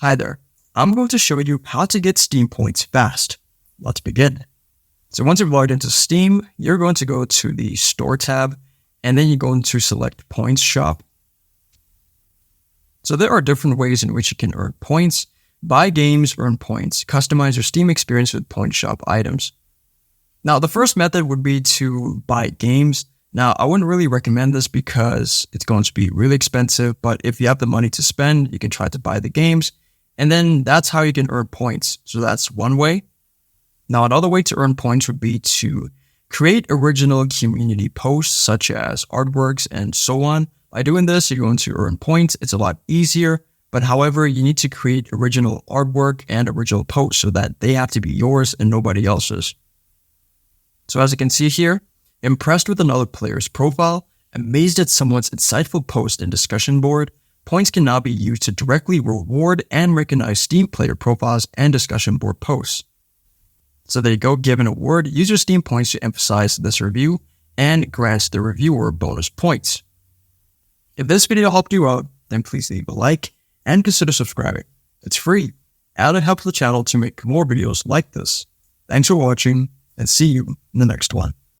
Hi there, I'm going to show you how to get Steam points fast. Let's begin. So once you've logged into Steam, you're going to go to the Store tab, and then you're going to select Points Shop. So there are different ways in which you can earn points. Buy games, earn points. Customize your Steam experience with Point Shop items. Now, the first method would be to buy games. Now, I wouldn't really recommend this because it's going to be really expensive, but if you have the money to spend, you can try to buy the games. And then that's how you can earn points. So that's one way. Now, another way to earn points would be to create original community posts such as artworks and so on. By doing this, you're going to earn points. It's a lot easier. But however, you need to create original artwork and original posts so that they have to be yours and nobody else's. So as you can see here, impressed with another player's profile, amazed at someone's insightful post and discussion board, points can now be used to directly reward and recognize Steam player profiles and discussion board posts. So there you go, give an award, use your Steam points to emphasize this review, and grants the reviewer bonus points. If this video helped you out, then please leave a like and consider subscribing. It's free, and it helps the channel to make more videos like this. Thanks for watching, and see you in the next one.